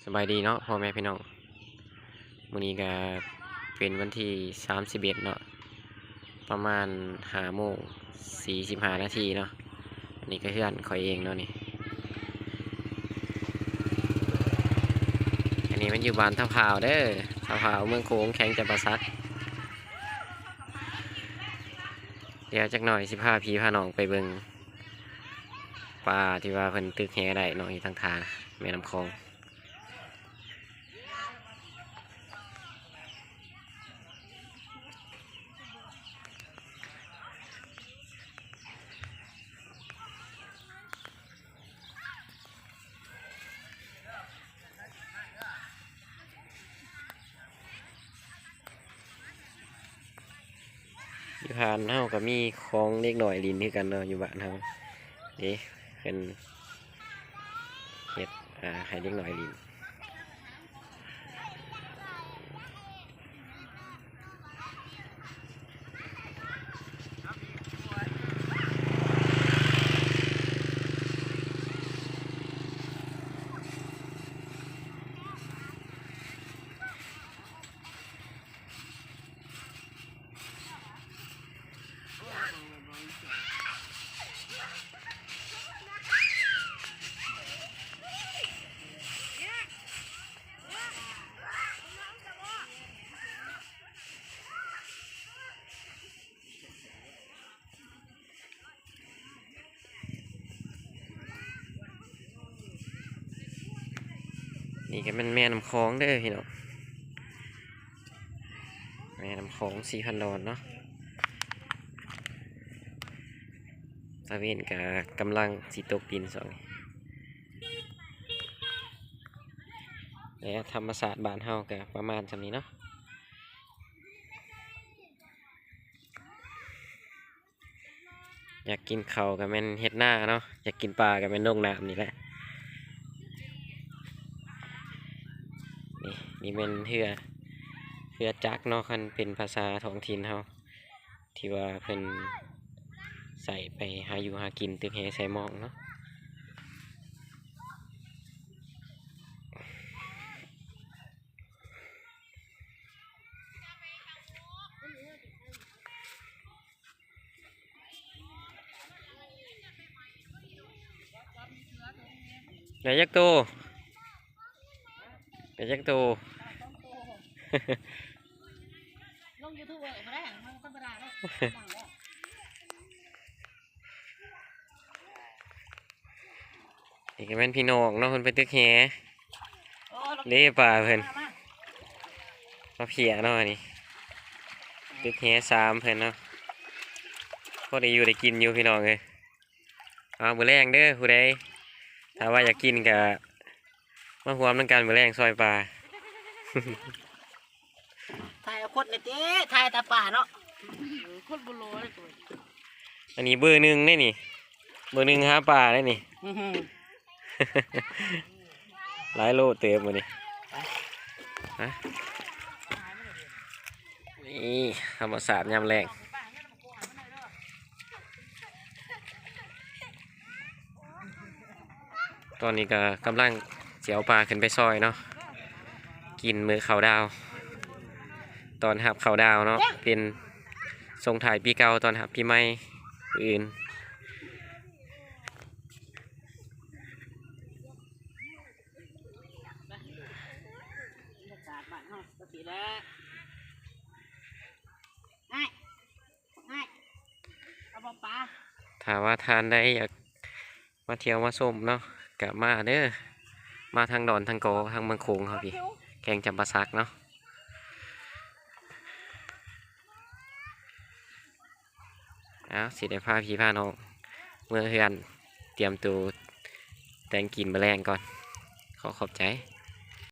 สบายดีเนาะพ่อแม่พี่น้องมื้อนี้ก็เป็นวันที่31เนาะประมาณ5:45 นาทีเนาะอันนี้ก็เฮือนข่อยเองเนาะนี่อันนี้มันอยู่บ้านท่าพร้าวเด้อท่าพร้าวเมืองโขงแข่งจำปาสักเดี๋ยวจักหน่อยสิพาพี่พาน้องไปเบิ่งปลาที่ว่าเพิ่นตึกแหได้เนาะอยู่ทางทางแม่น้ำคลองอยู่ผ่านเฮาก็มีคลองเล็กหน่อยลินคือกันเนาะอยู่บ้านเฮาเด้เป็นเฮ็ดให้เล็กหน่อยลินนี่ก็เป็นแม่น้ำคลองเด้อพี่น้องแม่น้ำคลอง4,000 ดอนเนาะตะเวนก็กำลังสิตกดินสองและธรรมศาสตร์บ้านเฮาก็ประมาณจำนี้เนาะอยากกินข้าวกับแม่นเฮ็ดหน้าเนาะอยากกินปลากับแม่นลงน้ำนี่แหละนี่เป็นเรือจักรเนาะคันเป็นภาษาท้องถิ่นเฮาที่ว่าเพิ่นใส่ไปหาอยู่หากินตึกแหใส่หมองเนาะเดี๋ยวยักษ์โตเดี๋ยวยักษ์โตลงยูทูบเลยมาได้มันธรรมดาเลยนี่ก็เป็นพี่น้องเนาะเพิ่นไปตึกแหเล่ปลาเพิ่นมาเพียเนาะนี่ตึกแห3เพิ่นเนาะพอได้อยู่ได้กินอยู่พี่น้องเลยเอามื้อแรงเด้อผู้ใดถ้าว่าอยากกินก็มาร่วมนำกันมื้อแรงซอยปลาถ่ายคนเลยเจ๊ถ่ายตาป่าเนาะคนบุโรเลยตัวอันนี้เบอร์1ได้นี่เบอร์1หาปลาได้นี่หลายโลเต็มมื้อนี้ฮะนี่ธรรมศาสตร์ยามแรงตอนนี้ก็กำลังเสียวปลาขึ้นไปซอยเนาะกินมื้อข้าวดาวตอนหับข้าวดาวเนาะเป็นส่งถ่ายปีเก่าตอนหับปีใหม่อื่นถ้าว่าทานได้อยากมาเที่ยวมาชมเนาะกลับมาเด้อมาทางดอนทางโกทางเมืองโขงครับพี่แกงจำปาสักเนาะเอาสิได้พาพี่พาน้องเมื่อเฮือนเตรียมตัวแต่งกินแมลงก่อนขอบใจ